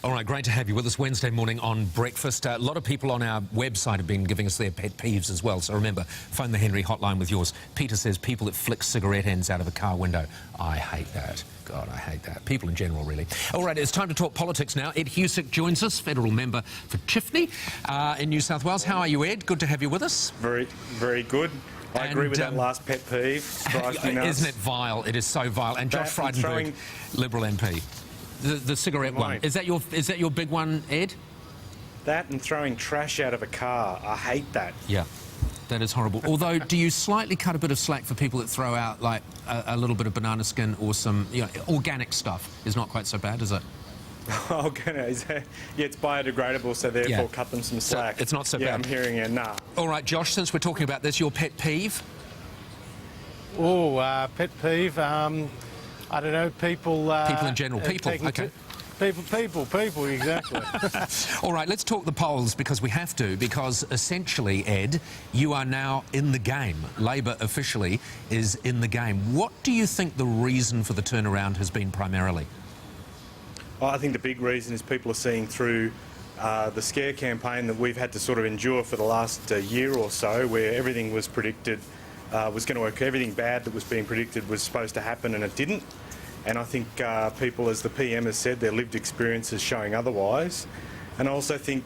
All right, great to have you with us Wednesday morning on Breakfast. A lot of people on our website have been giving us their pet peeves as well. So remember, phone the Henry hotline with yours. Peter says people that flick cigarette ends out of a car window. I hate that. God, I hate that. People in general, really. All right, it's time to talk politics now. Ed Husic joins us, federal member for Chifney in New South Wales. How are you, Ed? Good to have you with us. Very, very good. I agree with that last pet peeve. Drives me nuts. Isn't it vile? It is so vile. And Josh Frydenberg, Liberal MP. The cigarette one. Is that your big one, Ed? That and throwing trash out of a car. I hate that. Yeah, that is horrible. Although, do you slightly cut a bit of slack for people that throw out like a little bit of banana skin or some, organic stuff? Is not quite so bad, is it? Yeah, it's biodegradable, so therefore cut them some slack. So it's not so bad. Yeah, I'm hearing it. Nah. All right, Josh. Since we're talking about this, your pet peeve? Oh, pet peeve. I don't know, people... people in general. People, okay. People, exactly. All right, let's talk the polls, because we have to, because essentially, Ed, you are now in the game. Labor officially is in the game. What do you think the reason for the turnaround has been primarily? Well, I think the big reason is people are seeing through the scare campaign that we've had to sort of endure for the last year or so, where everything was predicted was going to work. Everything bad that was being predicted was supposed to happen, and it didn't. And I think people, as the PM has said, their lived experience is showing otherwise. And I also think,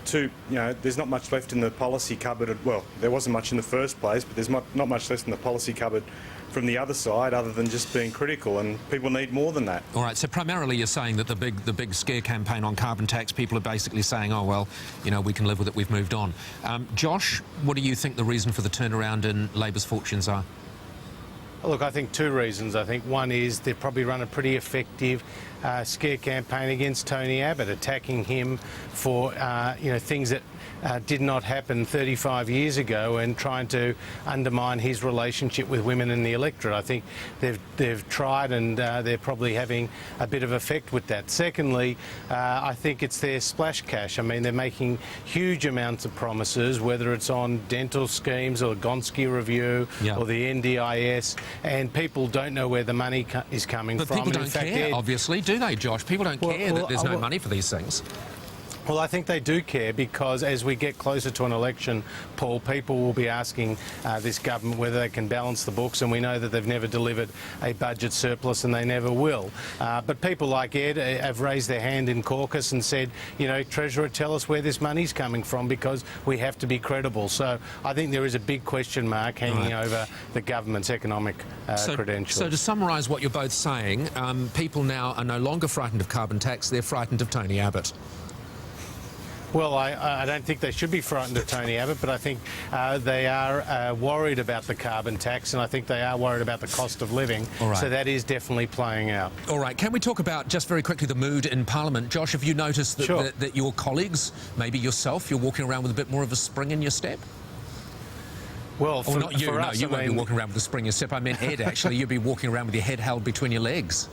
too, there's not much left in the policy cupboard. Well, there wasn't much in the first place, but there's not much left in the policy cupboard from the other side, other than just being critical, and people need more than that. All right, so primarily you're saying that the big scare campaign on carbon tax, people are basically saying, oh, well, we can live with it, we've moved on. Josh, what do you think the reason for the turnaround in Labor's fortunes are? Look, I think two reasons. I think one is they've probably run a pretty effective scare campaign against Tony Abbott, attacking him for things that did not happen 35 years ago, and trying to undermine his relationship with women in the electorate. I think they've tried, and they're probably having a bit of effect with that. Secondly, I think it's their splash cash. I mean, they're making huge amounts of promises, whether it's on dental schemes or the Gonski Review or the NDIS, and people don't know where the money is coming from. But people don't care, obviously, do they, Josh? People don't care that there's no money for these things. Well, I think they do care, because as we get closer to an election, Paul, people will be asking this government whether they can balance the books, and we know that they've never delivered a budget surplus, and they never will. But people like Ed have raised their hand in caucus and said, Treasurer, tell us where this money's coming from, because we have to be credible. So I think there is a big question mark hanging over the government's economic credentials. So to summarise what you're both saying, people now are no longer frightened of carbon tax, they're frightened of Tony Abbott. Well, I don't think they should be frightened of Tony Abbott, but I think they are worried about the carbon tax, and I think they are worried about the cost of living. So that is definitely playing out. All right. Can we talk about, just very quickly, the mood in Parliament? Josh, have you noticed that, that your colleagues, maybe yourself, you're walking around with a bit more of a spring in your step? Well, not you. No, you won't be walking around with a spring in your step. I meant Ed, actually. You'd be walking around with your head held between your legs.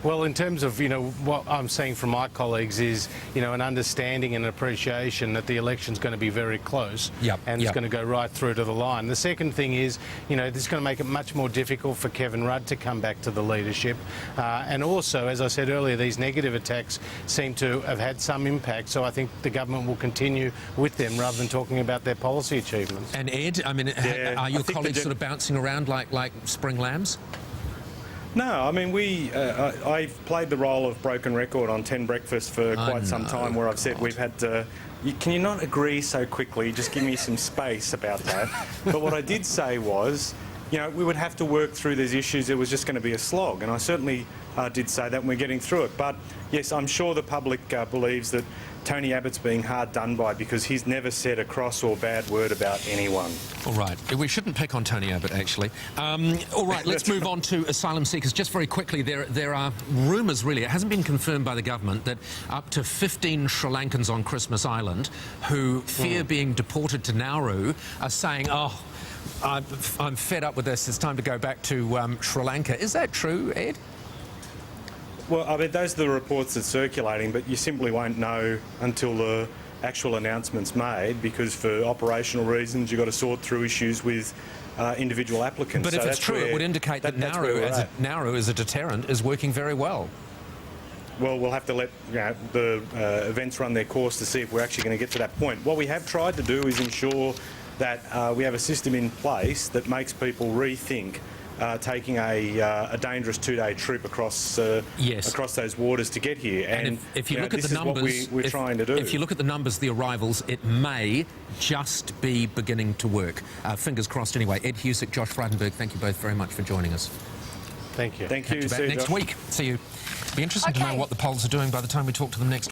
Well, in terms of, what I'm seeing from my colleagues is, an understanding and appreciation that the election's going to be very close and it's going to go right through to the line. The second thing is, this is going to make it much more difficult for Kevin Rudd to come back to the leadership. And also, as I said earlier, these negative attacks seem to have had some impact, so I think the government will continue with them rather than talking about their policy achievements. And Ed, I mean, are your colleagues sort of bouncing around like spring lambs? No, I mean, I've played the role of broken record on 10 Breakfast for quite some time, where I've said we've had to... Can you not agree so quickly? Just give me some space about that. But what I did say was, we would have to work through these issues. It was just going to be a slog, and I certainly did say that, and we're getting through it. But, yes, I'm sure the public believes that Tony Abbott's being hard done by, because he's never said a cross or bad word about anyone. All right. We shouldn't pick on Tony Abbott, actually. All right, let's move on to asylum seekers. Just very quickly, there are rumours, really, it hasn't been confirmed by the government, that up to 15 Sri Lankans on Christmas Island who fear being deported to Nauru are saying, oh, I'm fed up with this, it's time to go back to Sri Lanka. Is that true, Ed? Well, I mean, those are the reports that's circulating, but you simply won't know until the actual announcement's made, because for operational reasons you've got to sort through issues with individual applicants. But if it's true, it would indicate that Nauru as a deterrent is working very well. well, we'll have to let the events run their course to see if we're actually going to get to that point. What we have tried to do is ensure that we have a system in place that makes people rethink taking a dangerous 2-day trip across across those waters to get here. And if you look at the numbers, we're trying to do. If you look at the numbers, the arrivals, it may just be beginning to work. Fingers crossed anyway. Ed Husick, Josh Frydenberg, thank you both very much for joining us. Thank you. Thank you. Catch you back next week. See you. Be interesting to know what the polls are doing by the time we talk to them next